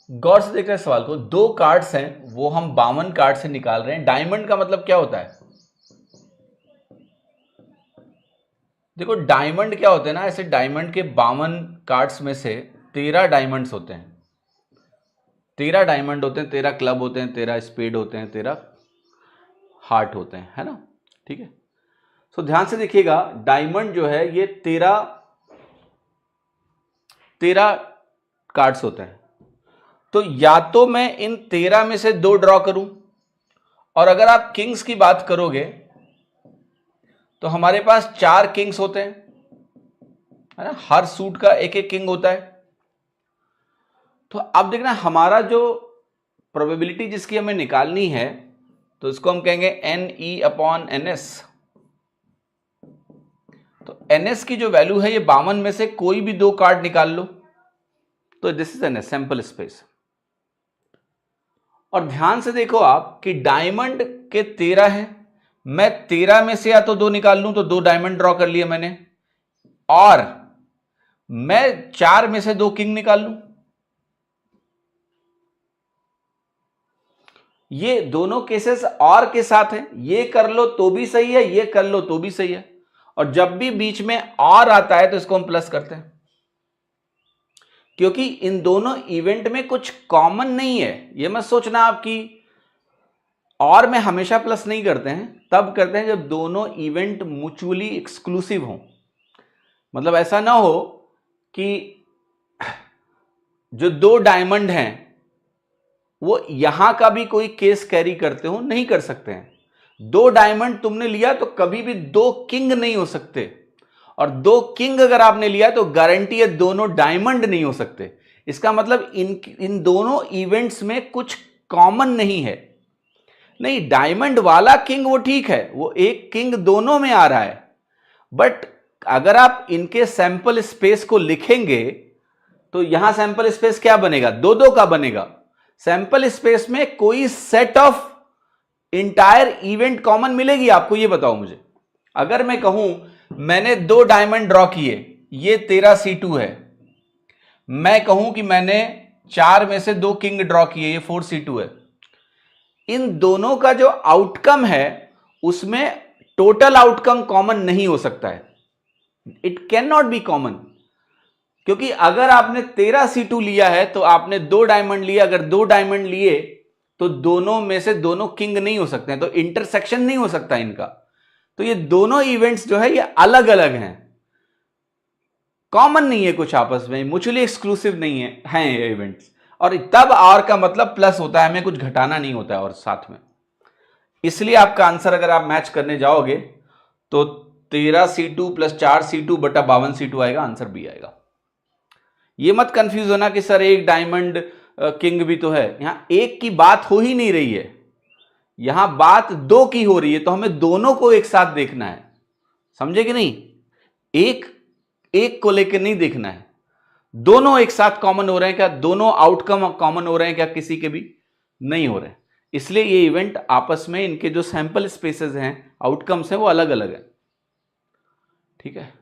गौर से देख रहे हैं सवाल को, दो कार्ड्स हैं वो हम 52 कार्ड से निकाल रहे हैं। डायमंड का मतलब क्या होता है? देखो डायमंड क्या होते हैं ना, ऐसे डायमंड के 52 कार्ड्स में से 13 डायमंड्स होते हैं, 13 डायमंड होते हैं, 13 क्लब होते हैं, 13 स्पेड होते हैं, 13 हार्ट होते हैं, है ना। ठीक है, तो ध्यान से देखिएगा, डायमंड जो है ये 13 कार्ड्स होते हैं। तो या तो मैं इन 13 में से 2 ड्रॉ करूं, और अगर आप किंग्स की बात करोगे तो हमारे पास 4 किंग्स होते हैं, है ना, हर सूट का एक एक किंग होता है। तो अब देखना हमारा जो प्रोबेबिलिटी जिसकी हमें निकालनी है, तो इसको हम कहेंगे NE/NS। तो NS की जो वैल्यू है ये 52 में से कोई भी 2 कार्ड निकाल लो, तो this is NS, sample space. और ध्यान से देखो आप कि डायमंड के 13 है, मैं 13 में से या तो 2 निकाल लूं, तो 2 डायमंड ड्रॉ कर लिए मैंने, और मैं 4 में से 2 किंग निकाल लूं। ये दोनों केसेस और के साथ हैं, ये कर लो तो भी सही है, ये कर लो तो भी सही है। और जब भी बीच में और आता है तो इसको हम प्लस करते हैं, क्योंकि इन दोनों इवेंट में कुछ कॉमन नहीं है। ये मत सोचना आपकी, और में हमेशा प्लस नहीं करते हैं, तब करते हैं जब दोनों इवेंट म्यूचुअली एक्सक्लूसिव हों। मतलब ऐसा ना हो कि जो 2 डायमंड हैं वो यहां का भी कोई केस कैरी करते हो, नहीं कर सकते हैं। 2 डायमंड तुमने लिया तो कभी भी 2 किंग नहीं हो सकते, और 2 किंग अगर आपने लिया तो गारंटी है दोनों डायमंड नहीं हो सकते। इसका मतलब इन दोनों इवेंट्स में कुछ कॉमन नहीं है। नहीं, डायमंड वाला किंग वो ठीक है, वो एक किंग दोनों में आ रहा है, बट अगर आप इनके सैंपल स्पेस को लिखेंगे तो यहां सैंपल स्पेस क्या बनेगा, 2-2 का बनेगा। सैंपल स्पेस में कोई set of entire event common मिलेगी आपको, ये बताओ मुझे। अगर मैं कहूं मैंने 2 डायमंड ड्रॉ किए, ये 13 C2 है, मैं कहूं कि मैंने 4 में से 2 किंग ड्रॉ किए, ये 4 C2 है, इन दोनों का जो आउटकम है उसमें टोटल आउटकम कॉमन नहीं हो सकता है। It can not be common, क्योंकि अगर आपने 13 C2 लिया है तो आपने 2 डायमंड लिए, अगर 2 डायमंड लिए तो दोनों में से दोनों किंग नहीं हो सकते हैं, तो इंटरसेक्शन नहीं हो सकता इनका। तो ये दोनों इवेंट्स जो है ये अलग अलग हैं, कॉमन नहीं है कुछ आपस में, म्यूचुअली एक्सक्लूसिव नहीं है ये इवेंट्स। और तब और का मतलब प्लस होता है, हमें कुछ घटाना नहीं होता है और साथ में। इसलिए आपका आंसर अगर आप मैच करने जाओगे तो 13 C2 प्लस 4 C2 बटा 52 C2 आएगा, आंसर बी आएगा। ये मत कंफ्यूज होना कि सर एक डायमंड किंग भी तो है, यहां एक की बात हो ही नहीं रही है, यहां बात 2 की हो रही है, तो हमें दोनों को एक साथ देखना है, समझे कि नहीं। एक एक को लेकर नहीं देखना है, दोनों एक साथ कॉमन हो रहे हैं क्या, दोनों आउटकम कॉमन हो रहे हैं क्या, किसी के भी नहीं हो रहे हैं। इसलिए ये इवेंट आपस में इनके जो सैंपल स्पेसेस हैं, आउटकम्स हैं, वो अलग अलग है। ठीक है।